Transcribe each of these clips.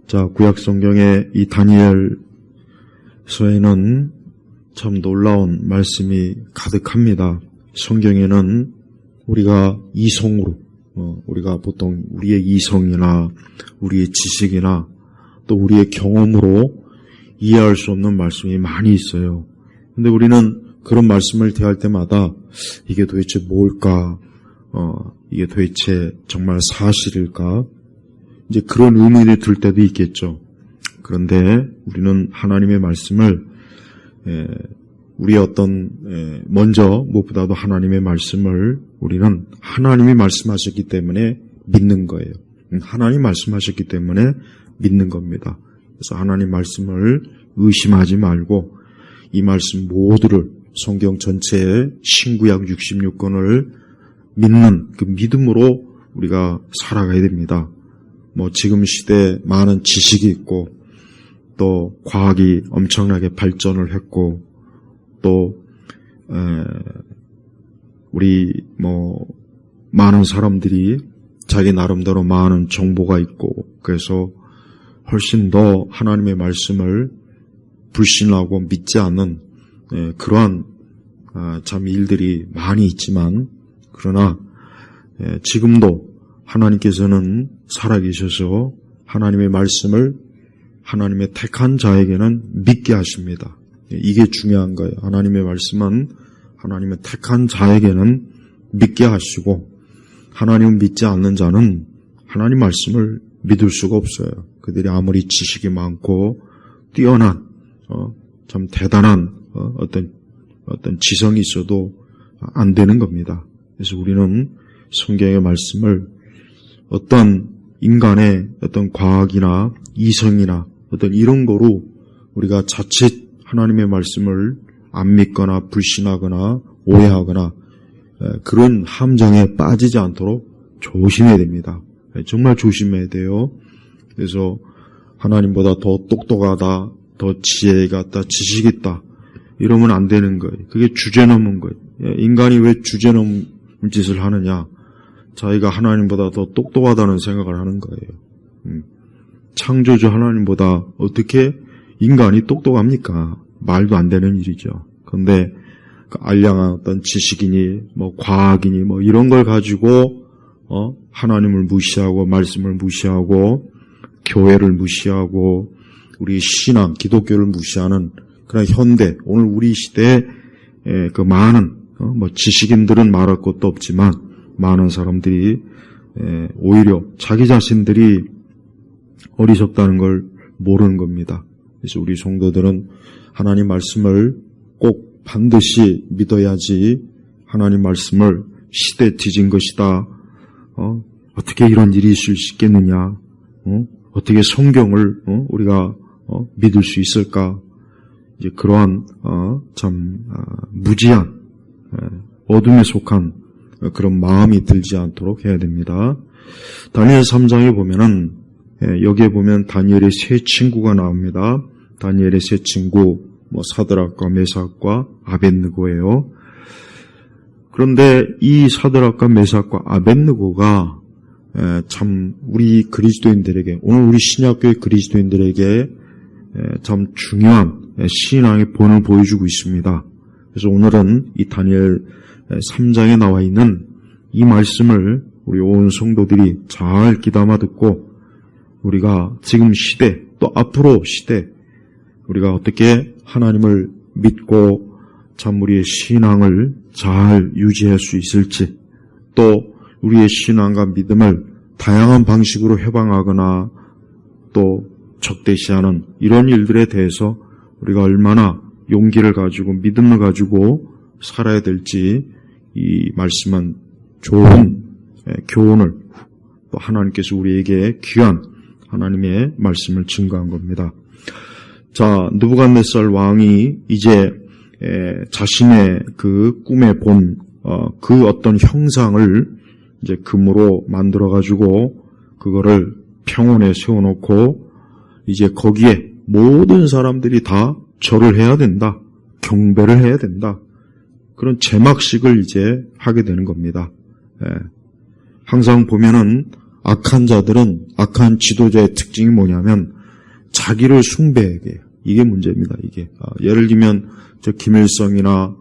자, 구약 성경의 이 다니엘서에는 참 놀라운 말씀이 가득합니다. 성경에는 우리가 이성으로, 우리가 보통 우리의 이성이나 우리의 지식이나 또 우리의 경험으로 이해할 수 없는 말씀이 많이 있어요. 근데 우리는 그런 말씀을 대할 때마다 이게 도대체 뭘까? 이게 도대체 정말 사실일까? 이제 그런 의문이 들 때도 있겠죠. 그런데 우리는 하나님의 말씀을 우리의 먼저 무엇보다도 하나님의 말씀을 우리는 하나님이 말씀하셨기 때문에 믿는 거예요. 하나님 말씀하셨기 때문에 믿는 겁니다. 그래서 하나님 말씀을 의심하지 말고 이 말씀 모두를 성경 전체의 신구약 66권을 믿는 그 믿음으로 우리가 살아가야 됩니다. 지금 시대에 많은 지식이 있고 또 과학이 엄청나게 발전을 했고 또 우리 많은 사람들이 자기 나름대로 많은 정보가 있고 그래서 훨씬 더 하나님의 말씀을 불신하고 믿지 않는 그러한 참 일들이 많이 있지만 그러나 지금도 하나님께서는 살아계셔서 하나님의 말씀을 하나님의 택한 자에게는 믿게 하십니다. 이게 중요한 거예요. 하나님의 말씀은 하나님의 택한 자에게는 믿게 하시고 하나님을 믿지 않는 자는 하나님 말씀을 믿을 수가 없어요. 그들이 아무리 지식이 많고 뛰어난 참 대단한 어떤 지성이 있어도 안 되는 겁니다. 그래서 우리는 성경의 말씀을 어떤 인간의 어떤 과학이나 이성이나 어떤 이런 거로 우리가 자칫 하나님의 말씀을 안 믿거나 불신하거나 오해하거나 그런 함정에 빠지지 않도록 조심해야 됩니다. 정말 조심해야 돼요. 그래서 하나님보다 더 똑똑하다, 더 지혜가 있다, 지식이 있다 이러면 안 되는 거예요. 그게 주제넘은 거예요. 인간이 왜 주제넘은 짓을 하느냐? 자기가 하나님보다 더 똑똑하다는 생각을 하는 거예요. 창조주 하나님보다 어떻게 인간이 똑똑합니까? 말도 안 되는 일이죠. 그런데 알량한 어떤 지식이니 과학이니 이런 걸 가지고 하나님을 무시하고 말씀을 무시하고 교회를 무시하고 우리 신앙, 기독교를 무시하는 그런 현대, 오늘 우리 시대에 그 많은 지식인들은 말할 것도 없지만 많은 사람들이 오히려 자기 자신들이 어리석다는 걸 모르는 겁니다. 그래서 우리 성도들은 하나님 말씀을 꼭 반드시 믿어야지 하나님 말씀을 시대 뒤진 것이다. 어떻게 이런 일이 있을 수 있겠느냐? 어떻게 성경을 우리가 믿을 수 있을까? 이제 그러한 무지한 어둠에 속한 그런 마음이 들지 않도록 해야 됩니다. 다니엘 3장에 보면은 여기에 보면 다니엘의 세 친구가 나옵니다. 다니엘의 세 친구 사드락과 메삭과 아벳느고예요. 그런데 이 사드락과 메삭과 아벳느고가 참 우리 그리스도인들에게 오늘 우리 신약교회 그리스도인들에게 참 중요한 신앙의 본을 보여주고 있습니다. 그래서 오늘은 이 다니엘 3장에 나와 있는 이 말씀을 우리 온 성도들이 잘 귀담아 듣고 우리가 지금 시대 또 앞으로 시대 우리가 어떻게 하나님을 믿고 참 우리의 신앙을 잘 유지할 수 있을지 또 우리의 신앙과 믿음을 다양한 방식으로 해방하거나 또 적대시하는 이런 일들에 대해서 우리가 얼마나 용기를 가지고 믿음을 가지고 살아야 될지 이 말씀은 좋은 교훈을 또 하나님께서 우리에게 귀한 하나님의 말씀을 증거한 겁니다. 자, 느부갓네살 왕이 이제 자신의 그 꿈에 본 그 어떤 형상을 이제 금으로 만들어 가지고 그거를 평원에 세워놓고 이제 거기에 모든 사람들이 다 절을 해야 된다, 경배를 해야 된다. 그런 제막식을 이제 하게 되는 겁니다. 항상 보면은 악한 자들은 악한 지도자의 특징이 뭐냐면 자기를 숭배하게 해요. 이게 문제입니다. 이게 예를 들면 저 김일성이나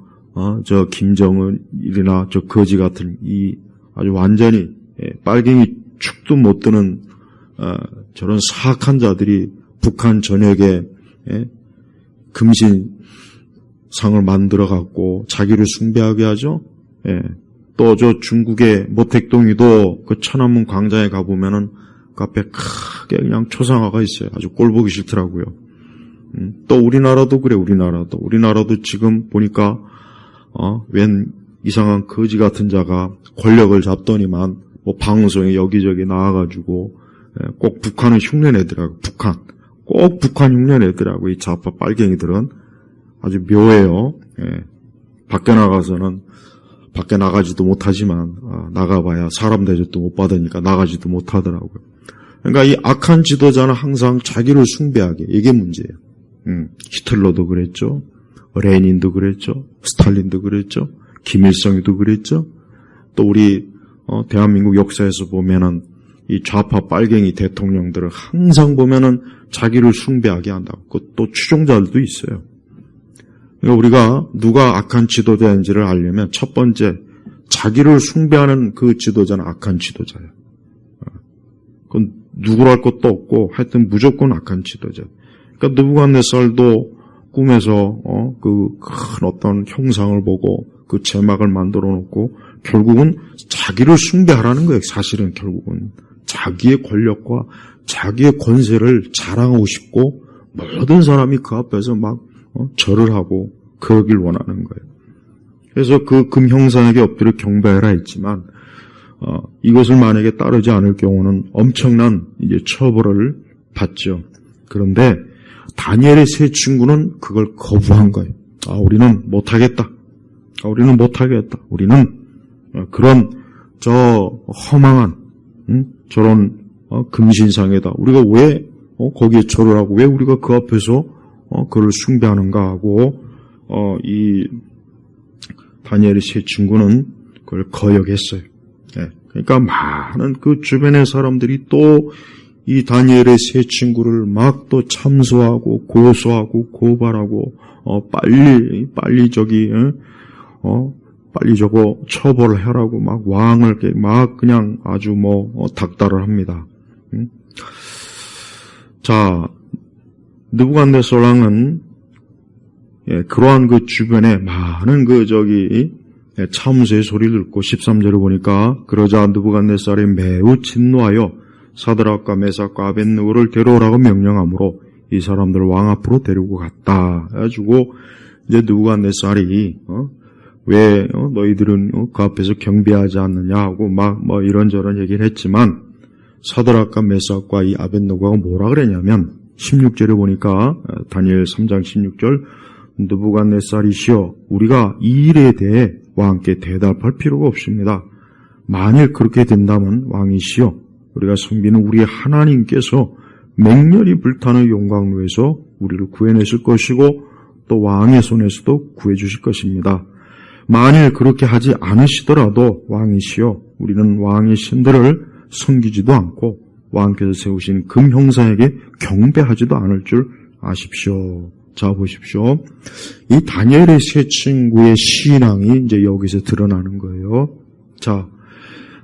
저 김정은이나 저 거지 같은 이 아주 완전히 빨갱이 축도 못 드는 저런 사악한 자들이 북한 전역에 금신상을 만들어 갖고 자기를 숭배하게 하죠. 또 저 중국의 모택동이도 그 천안문 광장에 가보면은 그 앞에 크게 그냥 초상화가 있어요. 아주 꼴 보기 싫더라고요. 또 우리나라도 그래. 우리나라도 지금 보니까 웬 이상한 거지 같은 자가 권력을 잡더니만 뭐 방송에 여기저기 나와가지고 꼭 북한을 흉내내더라고. 꼭 북한 흉내내더라고. 이 좌파 빨갱이들은 아주 묘해요. 밖에 나가서는 밖에 나가지도 못하지만 나가봐야 사람 대접도 못 받으니까 나가지도 못하더라고요. 그러니까 이 악한 지도자는 항상 자기를 숭배하게, 이게 문제예요. 히틀러도 그랬죠. 레닌도 그랬죠. 스탈린도 그랬죠. 김일성도 그랬죠. 또 우리 대한민국 역사에서 보면은 이 좌파 빨갱이 대통령들을 항상 보면은 자기를 숭배하게 한다고. 또 추종자들도 있어요. 그러니까 우리가 누가 악한 지도자인지를 알려면 첫 번째, 자기를 숭배하는 그 지도자는 악한 지도자예요. 그건 누구랄 것도 없고 하여튼 무조건 악한 지도자. 그러니까 느부갓네살도 꿈에서 그 큰 어떤 형상을 보고 그 제막을 만들어 놓고 결국은 자기를 숭배하라는 거예요. 사실은 결국은 자기의 권력과 자기의 권세를 자랑하고 싶고 모든 사람이 그 앞에서 막 절을 하고 그러길 원하는 거예요. 그래서 그 금형상에게 엎드려 경배하라 했지만 이것을 만약에 따르지 않을 경우는 엄청난 이제 처벌을 받죠. 그런데 다니엘의 세 친구는 그걸 거부한 거예요. 우리는 못하겠다. 우리는 그런 저 허망한 저런 금신상에다 우리가 왜 거기에 절을 하고 왜 우리가 그 앞에서 그를 숭배하는가 하고 이 다니엘의 세 친구는 그걸 거역했어요. 그러니까 많은 그 주변의 사람들이 또 이 다니엘의 세 친구를 막 또 참소하고 고소하고 고발하고 빨리 저거 처벌을 하라고 막 왕을 막 그냥 아주 닥달을 합니다. 자, 느부갓네살 왕은 그러한 그 주변에 많은 참소의 소리를 듣고 13절을 보니까 그러자 느부갓네살이 매우 진노하여 사드락과 메삭과 아벳느고를 데려오라고 명령하므로 이 사람들을 왕 앞으로 데리고 갔다. 해가지고 이제 느부갓네살이 왜 너희들은 그 앞에서 경배하지 않느냐 하고 막 이런저런 얘기를 했지만 사드락과 메삭과 이 아벳느고가 뭐라 그랬냐면 16절에 보니까 다니엘 3장 16절 느부갓네살이시여 우리가 이 일에 대해 왕께 대답할 필요가 없습니다. 만일 그렇게 된다면 왕이시여 우리가 섬기는 우리 하나님께서 맹렬히 불타는 용광로에서 우리를 구해내실 것이고 또 왕의 손에서도 구해주실 것입니다. 만일 그렇게 하지 않으시더라도 왕이시여 우리는 왕의 신들을 섬기지도 않고 왕께서 세우신 금형상에게 경배하지도 않을 줄 아십시오. 자, 보십시오. 이 다니엘의 세 친구의 신앙이 이제 여기서 드러나는 거예요. 자,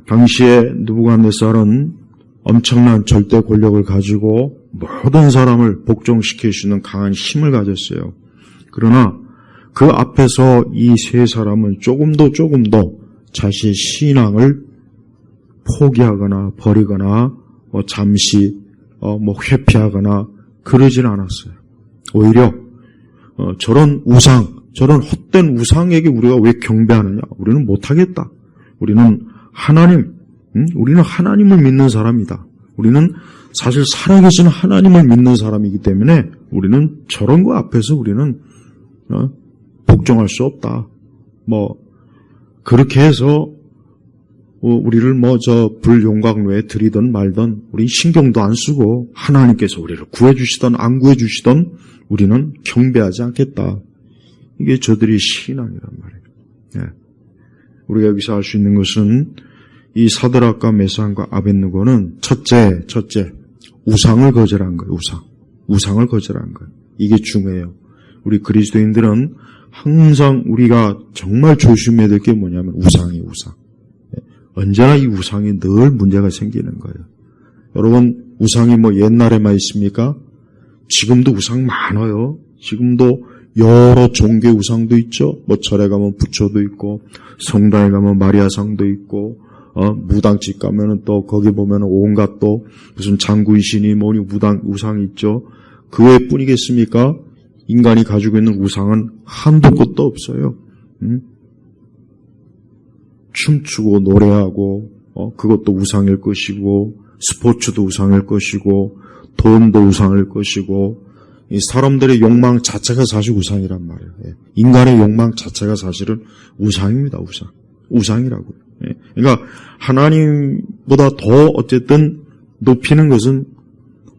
당시에 느부갓네살은 엄청난 절대 권력을 가지고 모든 사람을 복종시킬 수 있는 강한 힘을 가졌어요. 그러나 그 앞에서 이 세 사람은 조금 더 자신의 신앙을 포기하거나 버리거나 잠시 회피하거나 그러진 않았어요. 오히려 저런 헛된 우상에게 우리가 왜 경배하느냐? 우리는 못하겠다. 우리는 하나님을 믿는 사람이다. 우리는 사실 살아계신 하나님을 믿는 사람이기 때문에 우리는 저런 거 앞에서 우리는 복종할 수 없다. 그렇게 해서 우리를 저 불용광로에 들이든 말든 우리 신경도 안 쓰고 하나님께서 우리를 구해주시든 안 구해주시든 우리는 경배하지 않겠다. 이게 저들의 신앙이란 말이에요. 우리가 여기서 알 수 있는 것은 이 사드락과 메삭과 아벳느고는 첫째 우상을 거절한 거예요. 우상을 거절한 거예요. 이게 중요해요. 우리 그리스도인들은 항상 우리가 정말 조심해야 될 게 뭐냐면 우상이 우상. 언제나 이 우상이 늘 문제가 생기는 거예요. 여러분, 우상이 뭐 옛날에만 있습니까? 지금도 우상 많아요. 지금도 여러 종교의 우상도 있죠. 뭐 절에 가면 부처도 있고, 성당에 가면 마리아상도 있고, 무당집 가면은 또 거기 보면은 온갖 또 무슨 장구이신이 뭐니 우상이 있죠. 그 외뿐이겠습니까? 인간이 가지고 있는 우상은 한도 끝도 없어요. 춤추고 노래하고 그것도 우상일 것이고, 스포츠도 우상일 것이고, 돈도 우상일 것이고, 이 사람들의 욕망 자체가 사실 우상이란 말이에요. 인간의 욕망 자체가 사실은 우상입니다. 우상이라고요. 그러니까 하나님보다 더 어쨌든 높이는 것은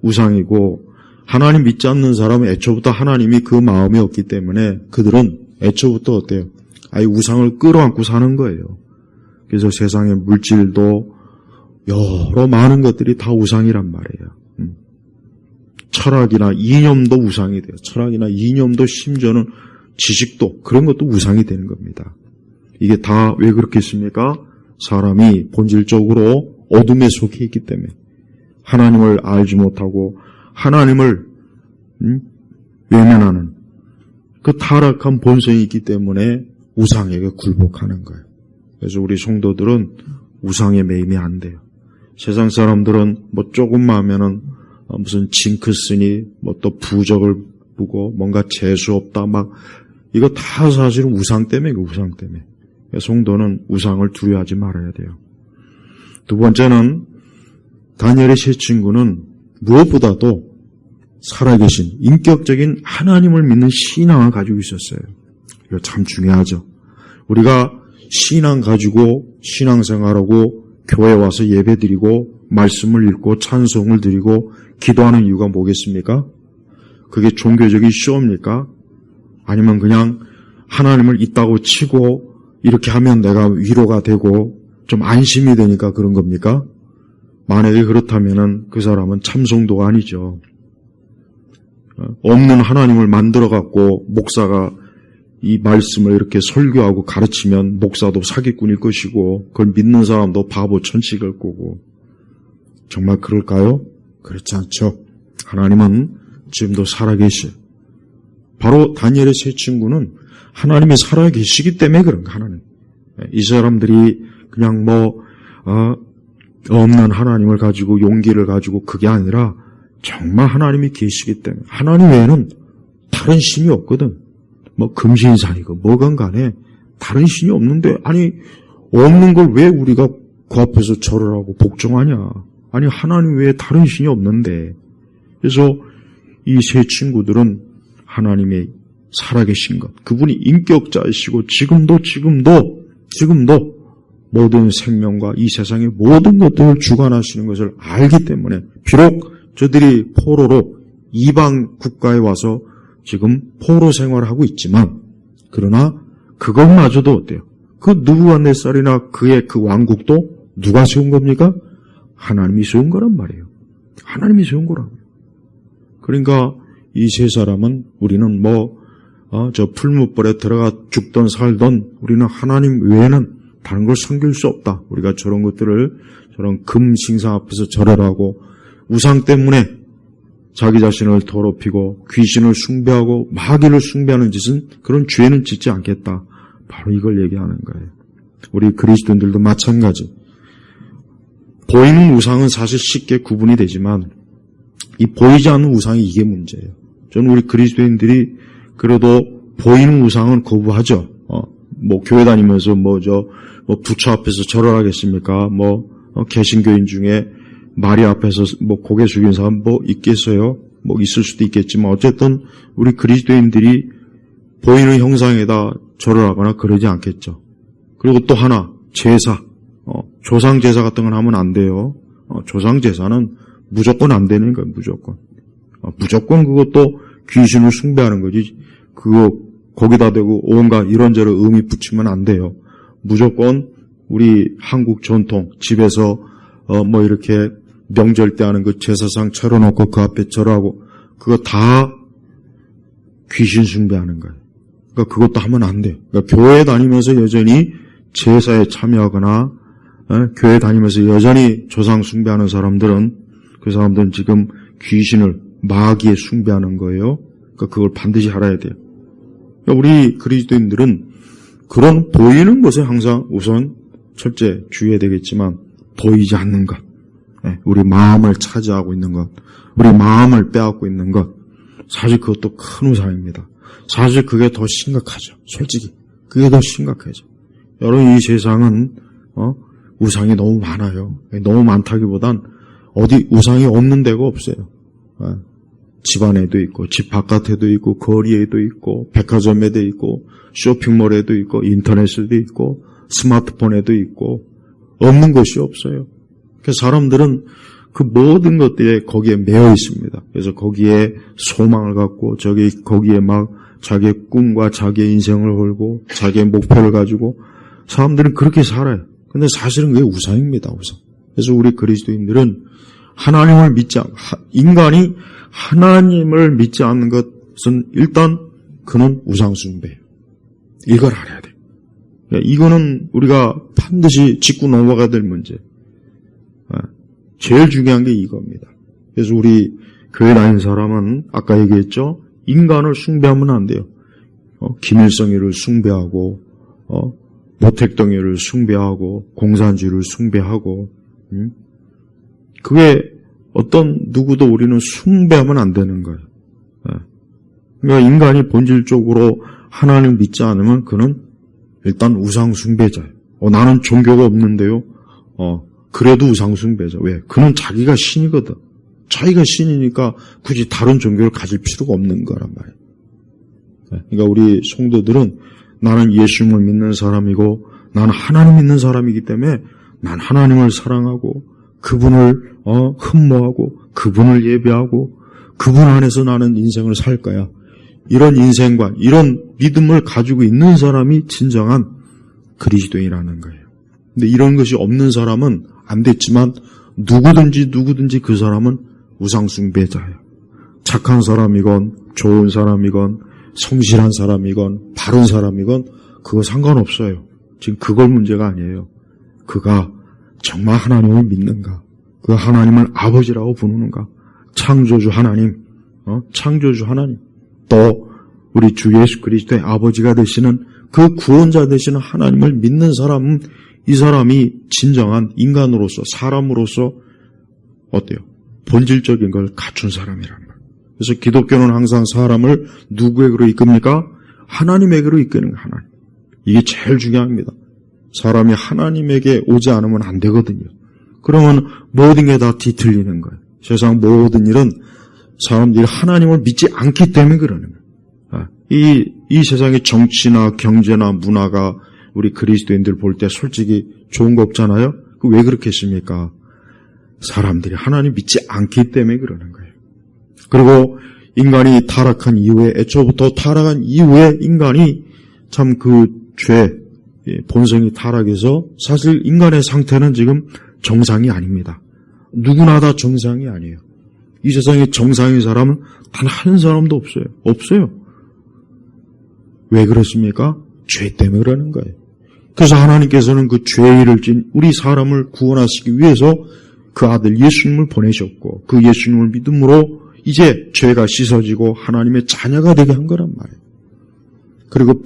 우상이고, 하나님 믿지 않는 사람은 애초부터 하나님이 그 마음이 없기 때문에 그들은 애초부터 어때요? 아예 우상을 끌어안고 사는 거예요. 그래서 세상의 물질도 여러 많은 것들이 다 우상이란 말이에요. 철학이나 이념도 우상이 돼요. 철학이나 이념도 심지어는 지식도 그런 것도 우상이 되는 겁니다. 이게 다 왜 그렇겠습니까? 사람이 본질적으로 어둠에 속해 있기 때문에 하나님을 알지 못하고 하나님을 외면하는 그 타락한 본성이 있기 때문에 우상에게 굴복하는 거예요. 그래서 우리 성도들은 우상에 매이면 안 돼요. 세상 사람들은 뭐 조금만 하면은 무슨 징크스니 뭐 또 부적을 보고 뭔가 재수 없다 막 이거 다 사실은 우상 때문에 우상 때문에. 성도는 우상을 두려워하지 말아야 돼요. 두 번째는 다니엘의 세 친구는 무엇보다도 살아계신 인격적인 하나님을 믿는 신앙을 가지고 있었어요. 이거 참 중요하죠. 우리가 신앙 가지고 신앙생활하고 교회 와서 예배드리고 말씀을 읽고 찬송을 드리고 기도하는 이유가 뭐겠습니까? 그게 종교적인 쇼입니까? 아니면 그냥 하나님을 있다고 치고 이렇게 하면 내가 위로가 되고 좀 안심이 되니까 그런 겁니까? 만약에 그렇다면은 그 사람은 참성도가 아니죠. 없는 하나님을 만들어갖고 목사가 이 말씀을 이렇게 설교하고 가르치면 목사도 사기꾼일 것이고 그걸 믿는 사람도 바보 천치일 거고 정말 그럴까요? 그렇지 않죠. 하나님은 지금도 살아계셔. 바로 다니엘의 세 친구는 하나님이 살아계시기 때문에 그런 거 하나님. 이 사람들이 그냥 없는 하나님을 가지고 용기를 가지고 그게 아니라 정말 하나님이 계시기 때문에 하나님 외에는 다른 신이 없거든. 뭐 금신산이고 뭐건 간에 다른 신이 없는데 아니 없는 걸 왜 우리가 그 앞에서 절을 하고 복종하냐. 아니 하나님 외에 다른 신이 없는데 그래서 이 세 친구들은 하나님의 살아계신 것 그분이 인격자이시고 지금도 모든 생명과 이 세상의 모든 것들을 주관하시는 것을 알기 때문에 비록 저들이 포로로 이방 국가에 와서 지금 포로 생활을 하고 있지만 그러나 그것마저도 어때요? 그 느부갓네살이나 그의 그 왕국도 누가 세운 겁니까? 하나님이 세운 거란 말이에요. 하나님이 세운 거라고요. 그러니까 이 세 사람은 우리는 저 풀무벌에 들어가 죽던 살던 우리는 하나님 외에는 다른 걸 섬길 수 없다. 우리가 저런 것들을 저런 금신상 앞에서 절하고 우상 때문에 자기 자신을 더럽히고 귀신을 숭배하고 마귀를 숭배하는 짓은 그런 죄는 짓지 않겠다. 바로 이걸 얘기하는 거예요. 우리 그리스도인들도 마찬가지. 보이는 우상은 사실 쉽게 구분이 되지만 이 보이지 않는 우상이 이게 문제예요. 저는 우리 그리스도인들이 그래도 보이는 우상은 거부하죠. 교회 다니면서 부처 앞에서 절을 하겠습니까? 개신교인 중에 마리아 앞에서 고개 숙인 사람 있겠어요? 있을 수도 있겠지만 어쨌든 우리 그리스도인들이 보이는 형상에다 절을 하거나 그러지 않겠죠. 그리고 또 하나 제사, 조상 제사 같은 건 하면 안 돼요. 조상 제사는 무조건 안 되는 거예요. 무조건 그것도 귀신을 숭배하는 거지. 그거 거기다 대고 온갖 이런저런 의미 붙이면 안 돼요. 무조건 우리 한국 전통 집에서 이렇게 명절 때 하는 그 제사상 차려놓고 그 앞에 절하고 그거 다 귀신 숭배하는 거예요. 그러니까 그것도 하면 안 돼요. 그러니까 교회 다니면서 여전히 제사에 참여하거나 교회 다니면서 여전히 조상 숭배하는 사람들은 그 사람들은 지금 귀신을 마귀에 숭배하는 거예요. 그러니까 그걸 반드시 알아야 돼요. 그러니까 우리 그리스도인들은 그런 보이는 것에 항상 우선 첫째 주의해야 되겠지만 보이지 않는 것, 우리 마음을 차지하고 있는 것, 우리 마음을 빼앗고 있는 것, 사실 그것도 큰 우상입니다. 사실 그게 더 심각하죠. 솔직히 그게 더 심각하죠. 여러분, 이 세상은 우상이 너무 많아요. 너무 많다기보단 어디 우상이 없는 데가 없어요. 집 안에도 있고 집 바깥에도 있고 거리에도 있고 백화점에도 있고 쇼핑몰에도 있고 인터넷에도 있고 스마트폰에도 있고 없는 것이 없어요. 그래서 사람들은 그 모든 것들에 거기에 매여 있습니다. 그래서 거기에 소망을 갖고 거기에 막 자기의 꿈과 자기의 인생을 걸고 자기의 목표를 가지고 사람들은 그렇게 살아요. 근데 사실은 그게 우상입니다. 우상. 그래서 우리 그리스도인들은 하나님을 인간이 하나님을 믿지 않는 것은 일단 그는 우상숭배예요. 이걸 알아야 돼요. 이거는 우리가 반드시 짚고 넘어가야 될 문제. 제일 중요한 게 이겁니다. 그래서 우리 교회 다니는 사람은 아까 얘기했죠. 인간을 숭배하면 안 돼요. 김일성이를 숭배하고 모택동이를 숭배하고 공산주의를 숭배하고 그게 어떤 누구도 우리는 숭배하면 안 되는 거예요. 그러니까 인간이 본질적으로 하나님을 믿지 않으면 그는 일단 우상 숭배자예요. 나는 종교가 없는데요. 그래도 우상 숭배자. 왜? 그는 자기가 신이거든. 자기가 신이니까 굳이 다른 종교를 가질 필요가 없는 거란 말이에요. 그러니까 우리 성도들은 나는 예수님을 믿는 사람이고 나는 하나님 믿는 사람이기 때문에 난 하나님을 사랑하고 그분을 흠모하고 그분을 예배하고 그분 안에서 나는 인생을 살 거야. 이런 인생관, 이런 믿음을 가지고 있는 사람이 진정한 그리스도인이라는 거예요. 근데 이런 것이 없는 사람은 안 됐지만 누구든지 그 사람은 우상숭배자예요. 착한 사람이건 좋은 사람이건 성실한 사람이건 바른 사람이건 그거 상관없어요. 지금 그걸 문제가 아니에요. 그가 정말 하나님을 믿는가? 그 하나님을 아버지라고 부르는가? 창조주 하나님, 창조주 하나님, 또 우리 주 예수 그리스도의 아버지가 되시는 그 구원자 되시는 하나님을 믿는 사람은 이 사람이 진정한 인간으로서 사람으로서 어때요? 본질적인 걸 갖춘 사람이란 말이에요. 그래서 기독교는 항상 사람을 누구에게로 이끕니까? 하나님에게로 이끄는 거예요. 하나님. 이게 제일 중요합니다. 사람이 하나님에게 오지 않으면 안 되거든요. 그러면 모든 게 다 뒤틀리는 거예요. 세상 모든 일은 사람들이 하나님을 믿지 않기 때문에 그러는 거예요. 이 세상의 정치나 경제나 문화가 우리 그리스도인들 볼 때 솔직히 좋은 거 없잖아요? 왜 그렇겠습니까? 사람들이 하나님 믿지 않기 때문에 그러는 거예요. 그리고 인간이 타락한 이후에, 애초부터 타락한 이후에 인간이 참 그 죄, 본성이 타락해서 사실 인간의 상태는 지금 정상이 아닙니다. 누구나 다 정상이 아니에요. 이 세상에 정상인 사람은 단 한 사람도 없어요. 없어요. 왜 그렇습니까? 죄 때문에 그러는 거예요. 그래서 하나님께서는 그 죄를 진 우리 사람을 구원하시기 위해서 그 아들 예수님을 보내셨고 그 예수님을 믿음으로 이제 죄가 씻어지고 하나님의 자녀가 되게 한 거란 말이에요. 그리고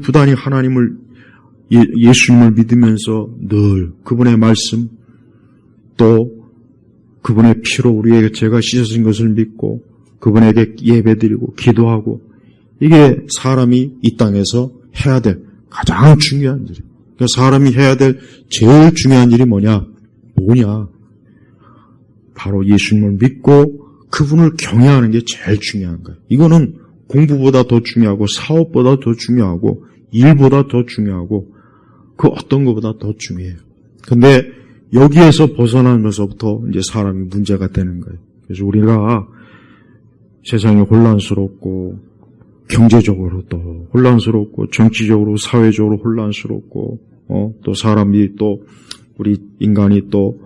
부단히 하나님을 예수님을 믿으면서 늘 그분의 말씀 또 그분의 피로 우리에게 죄가 씻어진 것을 믿고 그분에게 예배드리고 기도하고 이게 사람이 이 땅에서 해야 될 가장 중요한 일이에요. 그러니까 사람이 해야 될 제일 중요한 일이 뭐냐? 바로 예수님을 믿고 그분을 경외하는 게 제일 중요한 거예요. 이거는 공부보다 더 중요하고 사업보다 더 중요하고 일보다 더 중요하고 그 어떤 것보다 더 중요해요. 근데 여기에서 벗어나면서부터 이제 사람이 문제가 되는 거예요. 그래서 우리가 세상이 혼란스럽고 경제적으로도 혼란스럽고 정치적으로 사회적으로 혼란스럽고 또 사람이 또 우리 인간이 또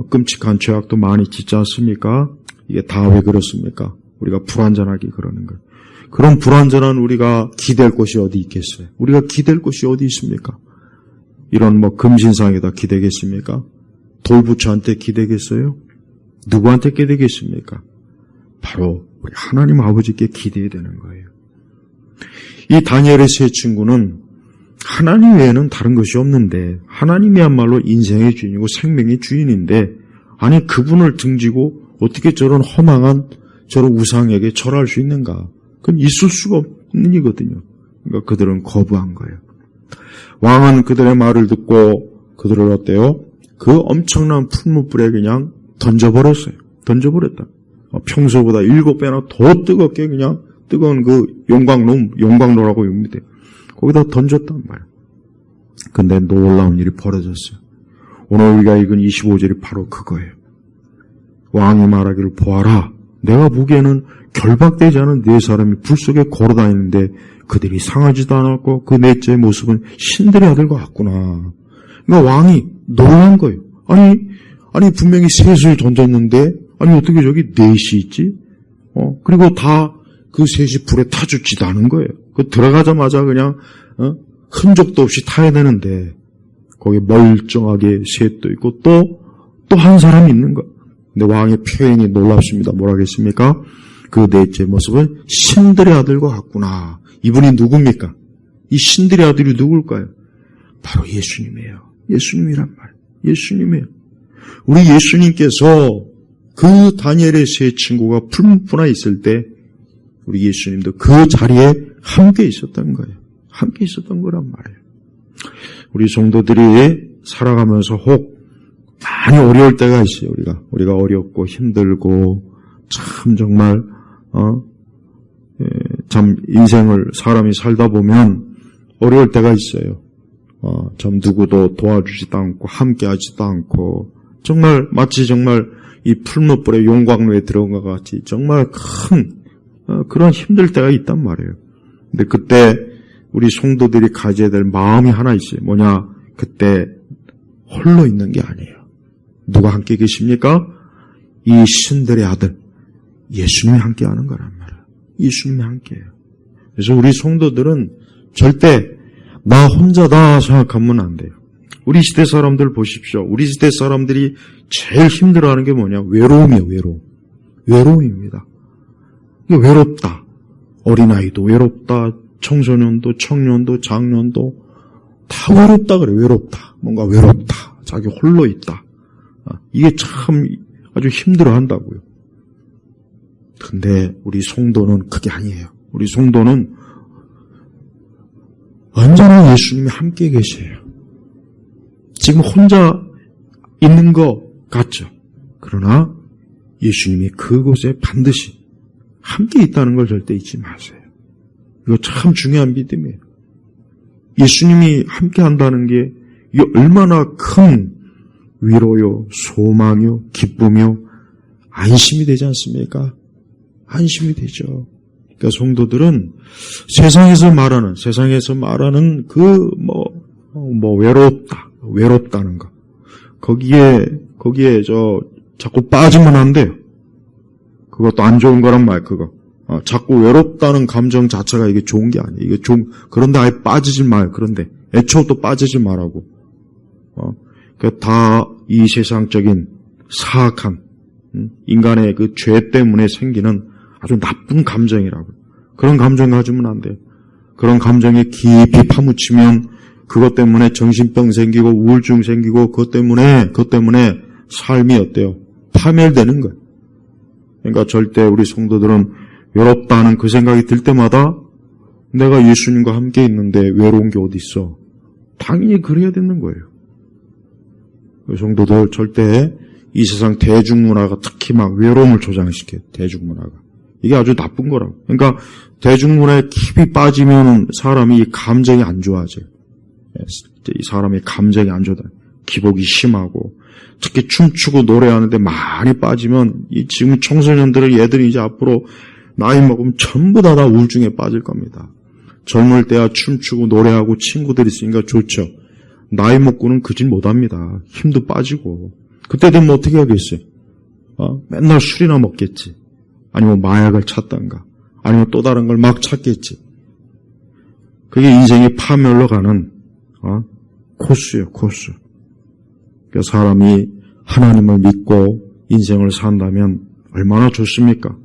끔찍한 죄악도 많이 짓지 않습니까? 이게 다 왜 그렇습니까? 우리가 불완전하게 그러는 거예요. 그런 불완전한 우리가 기댈 곳이 어디 있겠어요? 우리가 기댈 곳이 어디 있습니까? 이런 금신상에다 기대겠습니까? 돌부처한테 기대겠어요? 누구한테 기대겠습니까? 바로 우리 하나님 아버지께 기대야 되는 거예요. 이 다니엘의 세 친구는 하나님 외에는 다른 것이 없는데 하나님이야말로 인생의 주인이고 생명의 주인인데 아니 그분을 등지고 어떻게 저런 허망한 저런 우상에게 절할 수 있는가? 그건 있을 수가 없는 일이거든요. 그러니까 그들은 거부한 거예요. 왕은 그들의 말을 듣고 그들을 어때요? 그 엄청난 풀무불에 그냥 던져버렸어요. 던져버렸다. 평소보다 7배나 더 뜨겁게 그냥 뜨거운 그 용광로라고 합니다. 거기다 던졌단 말이에요. 근데 놀라운 일이 벌어졌어요. 오늘 우리가 읽은 25절이 바로 그거예요. 왕이 말하기를 보아라. 내가 보기에는 결박되지 않은 네 사람이 불 속에 걸어다니는데 그들이 상하지도 않았고 그 넷째 모습은 신들의 아들과 같구나. 그러니까 왕이 놀란 거예요. 아니 분명히 셋을 던졌는데 아니 어떻게 저기 넷이 있지? 그리고 다 그 셋이 불에 타 죽지도 않은 거예요. 그 들어가자마자 그냥 흔적도 없이 타야 되는데 거기 멀쩡하게 셋도 있고 또 한 사람이 있는 거. 근데 왕의 표현이 놀랍습니다. 뭐라겠습니까? 그 넷째 모습은 신들의 아들과 같구나. 이분이 누굽니까? 이 신들의 아들이 누굴까요? 바로 예수님이에요. 예수님이란 말. 예수님이에요. 우리 예수님께서 그 다니엘의 세 친구가 풀무불에 있을 때 우리 예수님도 그 자리에 함께 있었던 거예요. 함께 있었던 거란 말이에요. 우리 성도들이 살아가면서 혹 많이 어려울 때가 있어요. 우리가 어렵고 힘들고 참 정말 참 인생을 사람이 살다 보면 어려울 때가 있어요. 참 누구도 도와주지도 않고 함께하지도 않고 정말 마치 정말 이 풀무불의 용광로에 들어온 것 같이 정말 큰 그런 힘들 때가 있단 말이에요. 근데 그때 우리 성도들이 가져야 될 마음이 하나 있어요. 뭐냐? 그때 홀로 있는 게 아니에요. 누가 함께 계십니까? 이 신들의 아들 예수님이 함께하는 거란 말이에요. 예수님이 함께해요. 그래서 우리 성도들은 절대 나 혼자다 생각하면 안 돼요. 우리 시대 사람들 보십시오. 우리 시대 사람들이 제일 힘들어하는 게 뭐냐? 외로움이에요. 외로움입니다. 외롭다. 어린아이도 외롭다. 청소년도, 청년도, 장년도 다 외롭다 그래. 외롭다. 뭔가 외롭다. 자기 홀로 있다. 이게 참 아주 힘들어한다고요. 근데 우리 성도는 그게 아니에요. 우리 성도는 언제나 예수님이 함께 계세요. 지금 혼자 있는 것 같죠. 그러나 예수님이 그곳에 반드시 함께 있다는 걸 절대 잊지 마세요. 이거 참 중요한 믿음이에요. 예수님이 함께 한다는 게 이게 얼마나 큰 위로요, 소망요, 기쁨요, 안심이 되지 않습니까? 안심이 되죠. 그러니까 성도들은 세상에서 말하는 외롭다는 거. 거기에 자꾸 빠지면 안 돼요. 그것도 안 좋은 거란 말, 그거. 자꾸 외롭다는 감정 자체가 이게 좋은 게 아니에요. 그런데 아예 빠지지 마요. 그런데 애초에 또 빠지지 말라고. 다 이 세상적인 사악한 인간의 그 죄 때문에 생기는 아주 나쁜 감정이라고. 그런 감정 가지면 안 돼요. 그런 감정에 깊이 파묻히면 그것 때문에 정신병 생기고 우울증 생기고 그것 때문에 삶이 어때요? 파멸되는 거예요. 그러니까 절대 우리 성도들은 외롭다는 그 생각이 들 때마다 내가 예수님과 함께 있는데 외로운 게 어디 있어? 당연히 그래야 되는 거예요. 성도들 절대 이 세상 대중문화가 특히 막 외로움을 조장시켜요. 대중문화가. 이게 아주 나쁜 거라고. 그러니까 대중문화에 깊이 빠지면 사람이 이 감정이 안 좋아져요. 이 사람의 감정이 안 좋다. 기복이 심하고 특히 춤추고 노래하는데 많이 빠지면 이 지금 청소년들은 얘들이 이제 앞으로 나이 먹으면 전부 다 우울증에 빠질 겁니다. 젊을 때야 춤추고 노래하고 친구들이 있으니까 좋죠. 나이 먹고는 그 짓 못합니다. 힘도 빠지고. 그때 되면 어떻게 하겠어요? 맨날 술이나 먹겠지. 아니면 마약을 찾던가, 아니면 또 다른 걸 막 찾겠지. 그게 인생이 파멸로 가는 코스예요, 코스. 그러니까 사람이 하나님을 믿고 인생을 산다면 얼마나 좋습니까?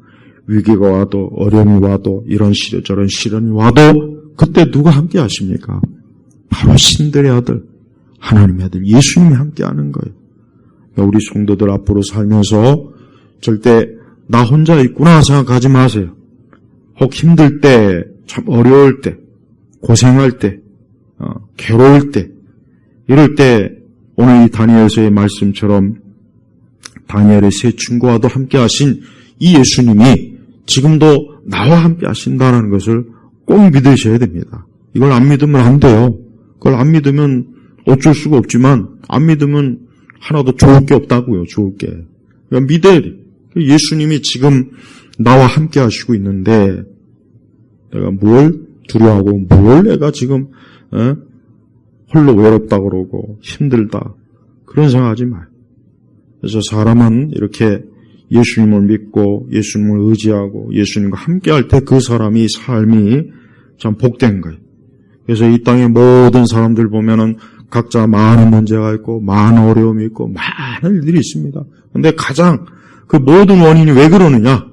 위기가 와도, 어려움이 와도, 이런 저런 시련이 와도 그때 누가 함께 하십니까? 바로 신들의 아들, 하나님의 아들, 예수님이 함께 하는 거예요. 그러니까 우리 성도들 앞으로 살면서 절대 나 혼자 있구나 생각하지 마세요. 혹 힘들 때, 참 어려울 때, 고생할 때, 괴로울 때, 이럴 때 오늘 이 다니엘서의 말씀처럼 다니엘의 세 친구와도 함께 하신 이 예수님이 지금도 나와 함께 하신다는 것을 꼭 믿으셔야 됩니다. 이걸 안 믿으면 안 돼요. 그걸 안 믿으면 어쩔 수가 없지만 안 믿으면 하나도 좋을 게 없다고요. 좋을 게. 그러니까 믿어야 돼. 예수님이 지금 나와 함께 하시고 있는데 내가 뭘 두려워하고 뭘 내가 지금 홀로 외롭다 그러고 힘들다 그런 생각하지 마요. 그래서 사람은 이렇게 예수님을 믿고 예수님을 의지하고 예수님과 함께 할 때 그 사람이 삶이 참 복된 거예요. 그래서 이 땅의 모든 사람들 보면은 각자 많은 문제가 있고 많은 어려움이 있고 많은 일들이 있습니다. 그런데 가장 그 모든 원인이 왜 그러느냐?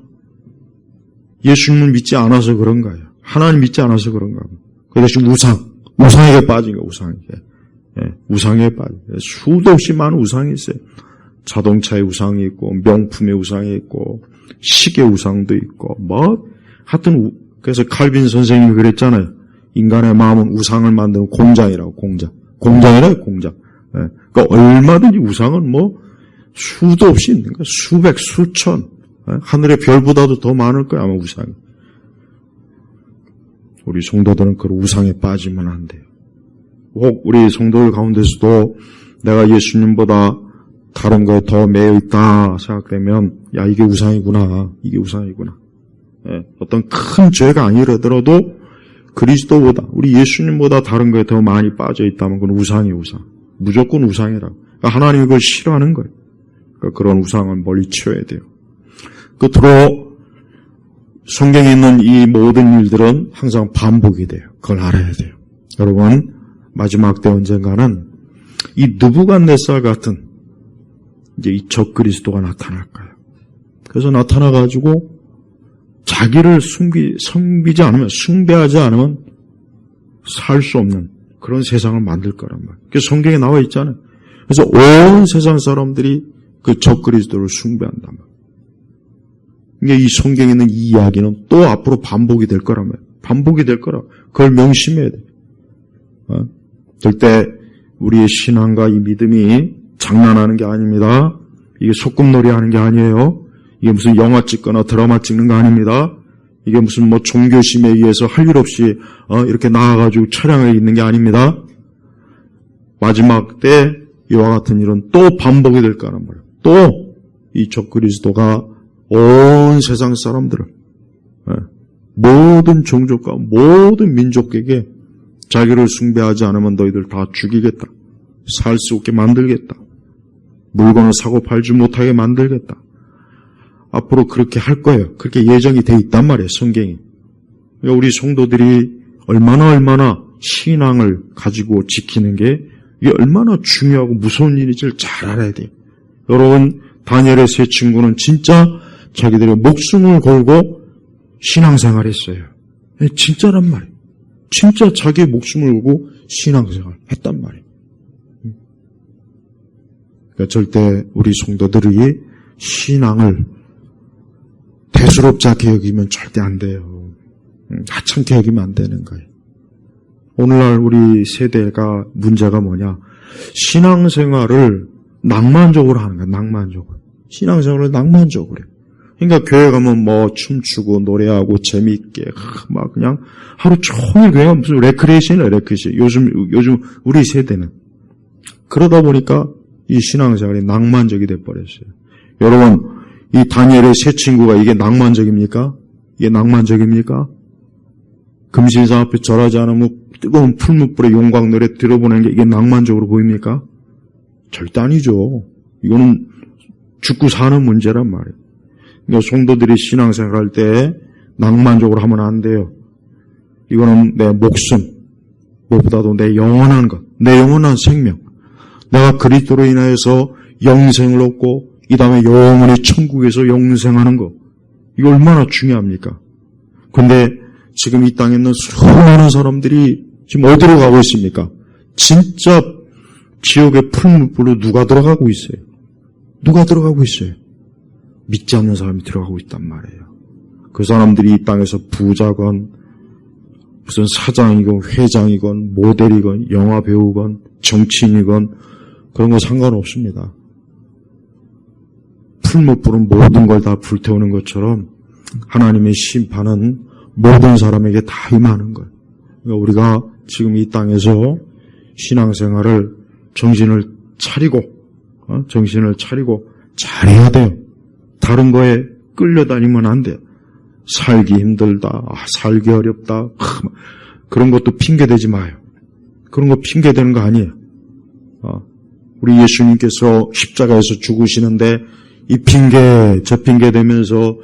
예수님을 믿지 않아서 그런 거예요. 하나님 믿지 않아서 그런 거예요. 그 대신 우상에게 빠진 거예요. 우상에 빠진 거예요. 수도 없이 많은 우상이 있어요. 자동차의 우상이 있고 명품의 우상이 있고 시계 우상도 있고 하여튼 그래서 칼빈 선생님이 그랬잖아요. 인간의 마음은 우상을 만드는 공장이라고. 공장이라고. 그러니까 얼마든지 우상은 수도 없이 있는 거야. 수백 수천 하늘의 별보다도 더 많을 거야 아마 우상이. 우리 성도들은 그 우상에 빠지면 안 돼요. 혹 우리 성도들 가운데서도 내가 예수님보다 다른 거에 더 매여 있다 생각되면 야 이게 우상이구나. 어떤 큰 죄가 아니더라도 그리스도보다 우리 예수님보다 다른 거에 더 많이 빠져 있다면 그건 우상이에요. 우상. 무조건 우상이라고. 그러니까 하나님이 그걸 싫어하는 거예요. 그러니까 그런 우상을 멀리 치워야 돼요. 끝으로 성경에 있는 이 모든 일들은 항상 반복이 돼요. 그걸 알아야 돼요. 여러분 마지막 때 언젠가는 이 느부갓네살 같은 이제 이 적그리스도가 나타날 거예요. 그래서 나타나가지고 자기를 숭배하지 않으면 살 수 없는 그런 세상을 만들 거란 말이에요. 그래서 성경에 나와 있잖아요. 그래서 온 세상 사람들이 그 적그리스도를 숭배한단 말이에요. 그러니까 이 성경에 있는 이 이야기는 또 앞으로 반복이 될 거란 말이에요. 반복이 될 거라. 그걸 명심해야 돼요. 절대 우리의 신앙과 이 믿음이 장난하는 게 아닙니다. 이게 소꿉놀이 하는 게 아니에요. 이게 무슨 영화 찍거나 드라마 찍는 거 아닙니다. 이게 무슨 종교심에 의해서 할 일 없이 이렇게 나와가지고 촬영에 있는 게 아닙니다. 마지막 때 이와 같은 일은 또 반복이 될 거란 말이에요. 또 이 적그리스도가 온 세상 사람들을 모든 종족과 모든 민족에게 자기를 숭배하지 않으면 너희들 다 죽이겠다. 살 수 없게 만들겠다. 물건을 사고 팔지 못하게 만들겠다. 앞으로 그렇게 할 거예요. 그렇게 예정이 돼 있단 말이에요. 성경이. 그러니까 우리 성도들이 얼마나 신앙을 가지고 지키는 게 이게 얼마나 중요하고 무서운 일인지를 잘 알아야 돼요. 여러분 다니엘의 세 친구는 진짜 자기들의 목숨을 걸고 신앙생활 했어요. 진짜란 말이에요. 진짜 자기의 목숨을 걸고 신앙생활 했단 말이에요. 그러니까 절대 우리 성도들이 신앙을 대수롭지 않게 여기면 절대 안 돼요. 하찮게 여기면 안 되는 거예요. 오늘날 우리 세대가 문제가 뭐냐? 신앙생활을 낭만적으로 하는 거야. 낭만적으로. 신앙생활을 낭만적으로 해요. 그러니까 교회 가면 춤추고 노래하고 재미있게 막 그냥 하루 종일 그냥 무슨 레크레이션이에요. 요즘 우리 세대는 그러다 보니까 이 신앙생활이 낭만적이 돼버렸어요. 여러분 이 다니엘의 세 친구가 이게 낭만적입니까? 이게 낭만적입니까? 금신상 앞에 절하지 않으면 뜨거운 풀무불에 용광 노래 들어보는 게 이게 낭만적으로 보입니까? 절대 아니죠. 이거는 죽고 사는 문제란 말이에요. 그러니까 성도들이 신앙생활 할 때 낭만적으로 하면 안 돼요. 이거는 내 목숨, 무엇보다도 내 영원한 것, 내 영원한 생명, 내가 그리스도로 인하여서 영생을 얻고 이 다음에 영원히 천국에서 영생하는 것, 이거 얼마나 중요합니까? 근데 지금 이 땅에 있는 수많은 사람들이 지금 어디로 가고 있습니까? 진짜 지옥의 풀무불로 누가 들어가고 있어요? 누가 들어가고 있어요? 믿지 않는 사람이 들어가고 있단 말이에요. 그 사람들이 이 땅에서 부자건 무슨 사장이건 회장이건 모델이건 영화배우건 정치인이건 그런 거 상관없습니다. 풀무불은 모든 걸 다 불태우는 것처럼 하나님의 심판은 모든 사람에게 다 임하는 거예요. 그러니까 우리가 지금 이 땅에서 신앙생활을 정신을 차리고 잘해야 돼요. 다른 거에 끌려다니면 안 돼요. 살기 힘들다, 살기 어렵다, 그런 것도 핑계대지 마요. 그런 거 핑계대는 거 아니에요. 우리 예수님께서 십자가에서 죽으시는데 이 핑계 저 핑계 대면서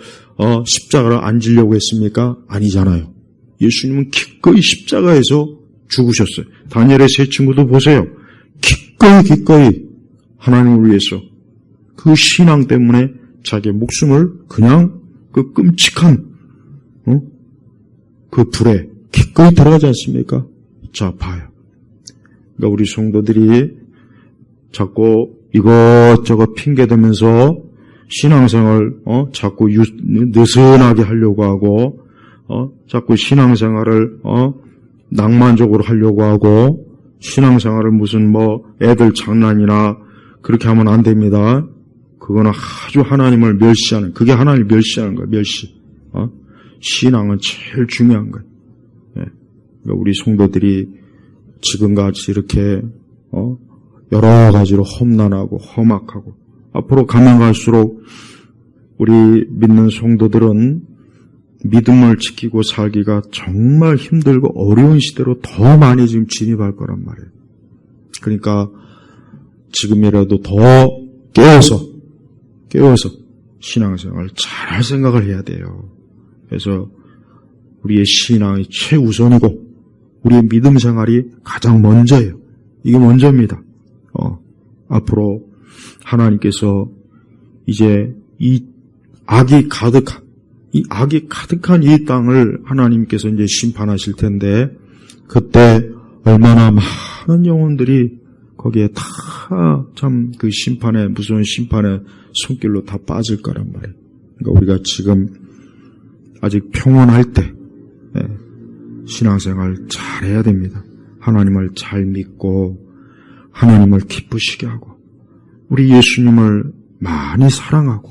십자가를 안 지려고 했습니까? 아니잖아요. 예수님은 기꺼이 십자가에서 죽으셨어요. 다니엘의 세 친구도 보세요. 기꺼이 하나님을 위해서 그 신앙 때문에 자기의 목숨을 그냥 그 끔찍한 그 불에 기꺼이 들어가지 않습니까? 자, 봐요. 그러니까 우리 성도들이 자꾸 이것저것 핑계대면서 신앙생활 자꾸 느슨하게 하려고 하고 자꾸 신앙생활을 낭만적으로 하려고 하고 신앙생활을 무슨 애들 장난이나 그렇게 하면 안 됩니다. 그거는 아주 하나님을 멸시하는, 그게 하나님을 멸시하는 거예요. 멸시. 신앙은 제일 중요한 거예요. 예. 그러니까 우리 성도들이 지금같이 이렇게 여러 가지로 험난하고 험악하고 앞으로 가면 갈수록 우리 믿는 성도들은 믿음을 지키고 살기가 정말 힘들고 어려운 시대로 더 많이 지금 진입할 거란 말이에요. 그러니까 지금이라도 더 깨워서 신앙생활 잘할 생각을 해야 돼요. 그래서 우리의 신앙이 최우선이고 우리의 믿음 생활이 가장 먼저예요. 이게 먼저입니다. 앞으로 하나님께서 이제 이 악이 가득한 이 땅을 하나님께서 이제 심판하실 텐데 그때 얼마나 많은 영혼들이 거기에 다 참 그 심판에 무서운 심판의 손길로 다 빠질 거란 말이에요. 그러니까 우리가 지금 아직 평온할 때 신앙생활 잘 해야 됩니다. 하나님을 잘 믿고 하나님을 기쁘시게 하고 우리 예수님을 많이 사랑하고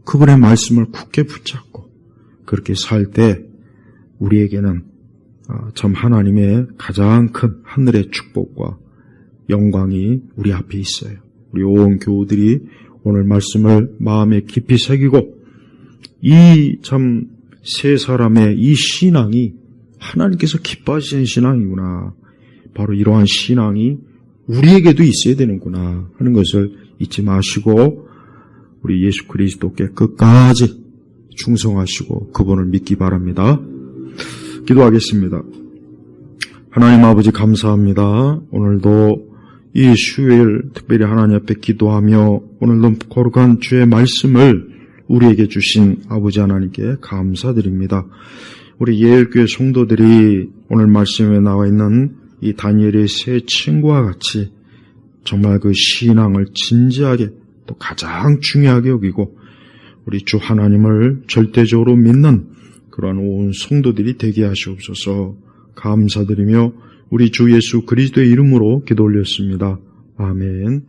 그분의 말씀을 굳게 붙잡고 그렇게 살 때 우리에게는 참 하나님의 가장 큰 하늘의 축복과 영광이 우리 앞에 있어요. 우리 온 교우들이 오늘 말씀을 마음에 깊이 새기고 이 참 세 사람의 이 신앙이 하나님께서 기뻐하시는 신앙이구나. 바로 이러한 신앙이 우리에게도 있어야 되는구나 하는 것을 잊지 마시고 우리 예수 그리스도께 끝까지 충성하시고 그분을 믿기 바랍니다. 기도하겠습니다. 하나님 아버지 감사합니다. 오늘도 이 수요일 특별히 하나님 앞에 기도하며 오늘도 거룩한 주의 말씀을 우리에게 주신 아버지 하나님께 감사드립니다. 우리 예일교회 성도들이 오늘 말씀에 나와 있는 이 다니엘의 세 친구와 같이 정말 그 신앙을 진지하게 또 가장 중요하게 여기고 우리 주 하나님을 절대적으로 믿는 그러한 온 성도들이 되게 하시옵소서. 감사드리며 우리 주 예수 그리스도의 이름으로 기도 올렸습니다. 아멘.